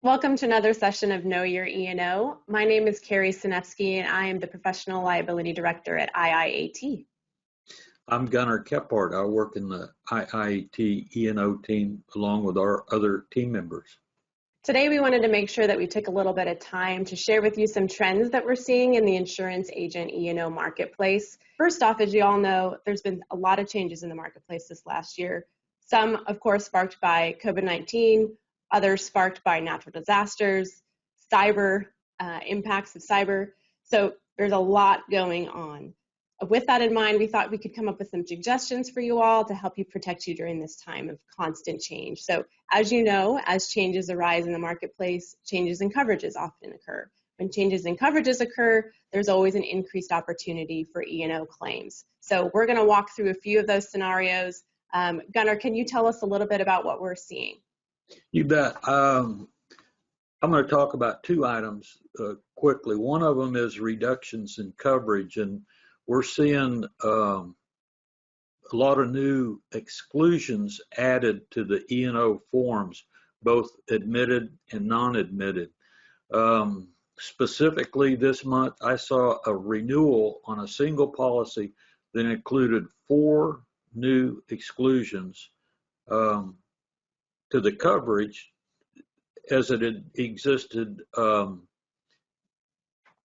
Welcome to another session of Know Your E&O. My name is Carrie Sinefsky, and I am the Professional Liability Director at IIAT. I'm Gunnar Kephart. I work in the IIAT E&O team along with our other team members. Today we wanted to make sure that we took a little bit of time to share with you some trends that we're seeing in the insurance agent E&O marketplace. First off, as you all know, there's been a lot of changes in the marketplace this last year. Some, of course, sparked by COVID-19, others sparked by natural disasters, cyber, impacts of cyber. So there's a lot going on. With that in mind, we thought we could come up with some suggestions for you all to help you protect you during this time of constant change. So as you know, as changes arise in the marketplace, changes in coverages often occur. When changes in coverages occur, there's always an increased opportunity for E&O claims. So we're going to walk through a few of those scenarios. Gunnar, can you tell us a little bit about what we're seeing? You bet. I'm going to talk about two items quickly. One of them is reductions in coverage, and we're seeing a lot of new exclusions added to the E&O forms, both admitted and non-admitted. Specifically this month, I saw a renewal on a single policy that included 4 new exclusions to the coverage as it had existed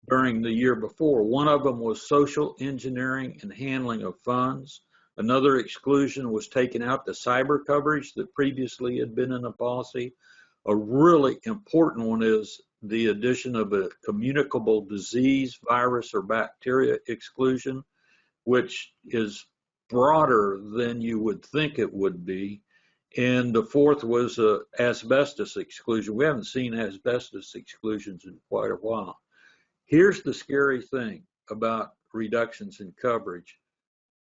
during the year before. One of them was social engineering and handling of funds. Another exclusion was taken out, the cyber coverage that previously had been in a policy. A really important one is the addition of a communicable disease, virus, or bacteria exclusion, which is broader than you would think it would be. And the fourth was asbestos exclusion. We haven't seen asbestos exclusions in quite a while. Here's the scary thing about reductions in coverage.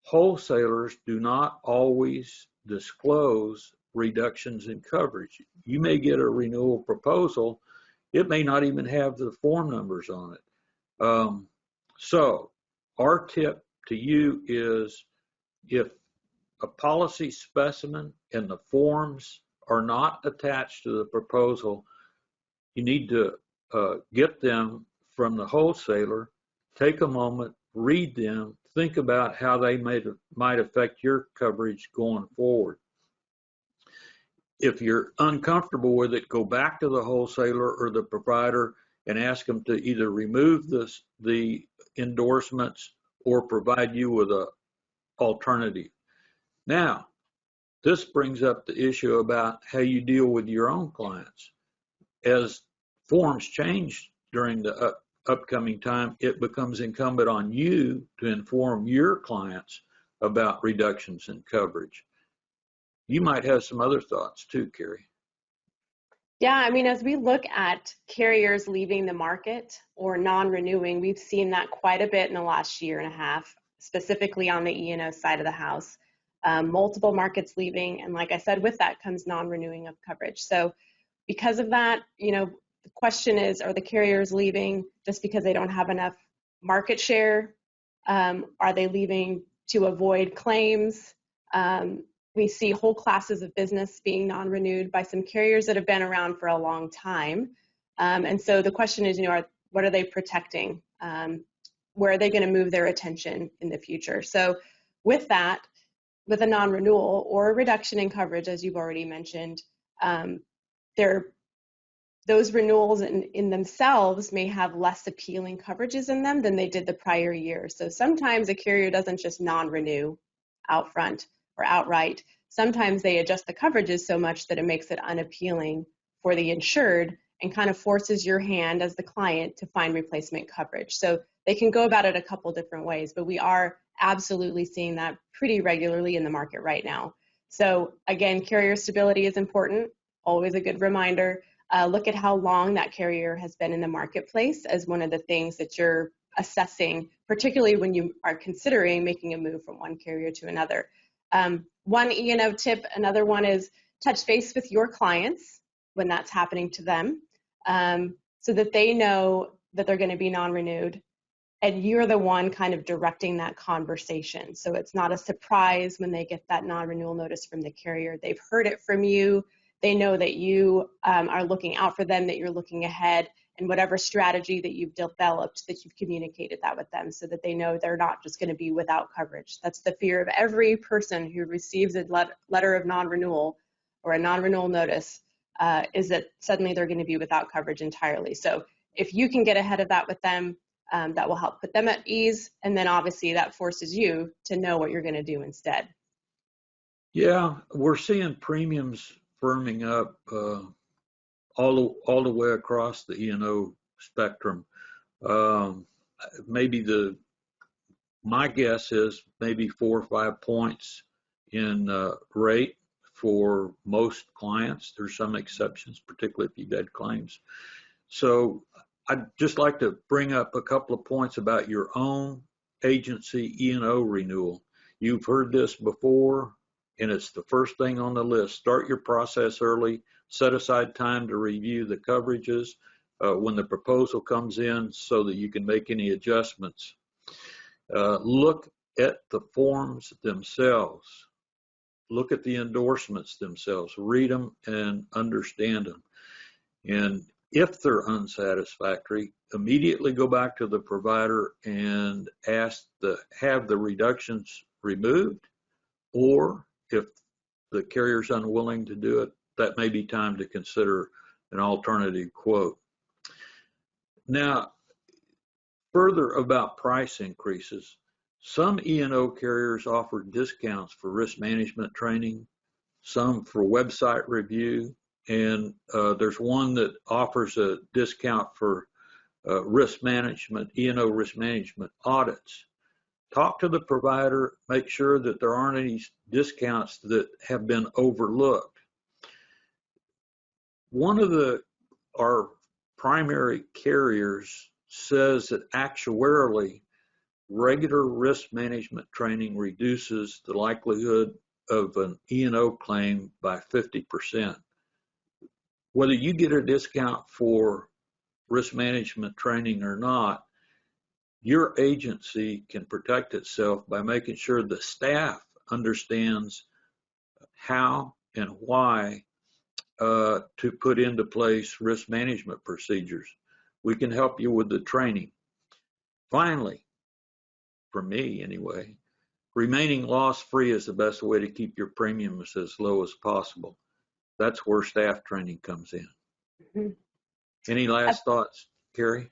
Wholesalers do not always disclose reductions in coverage. You may get a renewal proposal. It may not even have the form numbers on it. So our tip to you is, if a policy specimen and the forms are not attached to the proposal, you need to get them from the wholesaler, take a moment, read them, think about how they might affect your coverage going forward. If you're uncomfortable with it, go back to the wholesaler or the provider and ask them to either remove the endorsements or provide you with an alternative. Now, this brings up the issue about how you deal with your own clients. As forms change during the upcoming time, it becomes incumbent on you to inform your clients about reductions in coverage. You might have some other thoughts too, Carrie. Yeah, I mean, as we look at carriers leaving the market or non-renewing, we've seen that quite a bit in the last year and a half, specifically on the E&O side of the house. Multiple markets leaving, and like I said, with that comes non-renewing of coverage. So because of that, the question is, are the carriers leaving just because they don't have enough market share? Are they leaving to avoid claims? We see whole classes of business being non-renewed by some carriers that have been around for a long time. And so the question is, what are they protecting? Where are they going to move their attention in the future? So with that, with a non-renewal or a reduction in coverage, as you've already mentioned, those renewals in themselves may have less appealing coverages in them than they did the prior year. So sometimes a carrier doesn't just non-renew out front or outright. Sometimes they adjust the coverages so much that it makes it unappealing for the insured and kind of forces your hand as the client to find replacement coverage. So they can go about it a couple different ways, but we are absolutely seeing that pretty regularly in the market right now. So again, carrier stability is important, always a good reminder. Look at how long that carrier has been in the marketplace as one of the things that you're assessing, particularly when you are considering making a move from one carrier to another. One E&O tip, another one is touch base with your clients when that's happening to them, so that they know that they're going to be non-renewed, and you're the one kind of directing that conversation. So it's not a surprise when they get that non-renewal notice from the carrier. They've heard it from you. they know that you are looking out for them, that you're looking ahead, and whatever strategy that you've developed, that you've communicated that with them so that they know they're not just going to be without coverage. That's the fear of every person who receives a letter of non-renewal or a non-renewal notice, is that suddenly they're going to be without coverage entirely. So if you can get ahead of that with them, that will help put them at ease, and then obviously that forces you to know what you're going to do instead. Yeah, we're seeing premiums firming up all the way across the E&O spectrum. Maybe my guess is maybe 4 or 5 points in rate for most clients. There's some exceptions, particularly if you've had claims. So I'd just like to bring up a couple of points about your own agency E&O renewal. You've heard this before, and it's the first thing on the list. Start your process early. Set aside time to review the coverages when the proposal comes in so that you can make any adjustments. Look at the forms themselves. Look at the endorsements themselves. Read them and understand them. And if they're unsatisfactory, immediately go back to the provider and ask to have the reductions removed, or if the carrier's unwilling to do it, that may be time to consider an alternative quote. Now, further about price increases, some E&O carriers offer discounts for risk management training, some for website review, and there's one that offers a discount for risk management, E&O risk management audits. Talk to the provider, make sure that there aren't any discounts that have been overlooked. One of our primary carriers says that actuarially, regular risk management training reduces the likelihood of an E&O claim by 50%. Whether you get a discount for risk management training or not, your agency can protect itself by making sure the staff understands how and why to put into place risk management procedures. We can help you with the training. Finally, for me anyway, remaining loss-free is the best way to keep your premiums as low as possible. That's where staff training comes in. Mm-hmm. Any last thoughts, Carrie?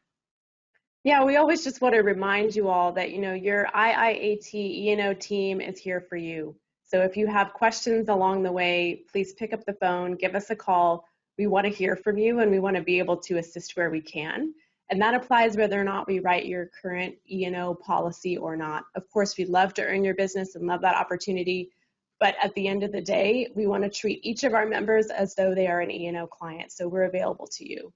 Yeah, we always just want to remind you all that, your IIAT E&O team is here for you. So if you have questions along the way, please pick up the phone, give us a call. We want to hear from you, and we want to be able to assist where we can. And that applies whether or not we write your current E&O policy or not. Of course, we'd love to earn your business and love that opportunity. But at the end of the day, we want to treat each of our members as though they are an E&O client. So we're available to you.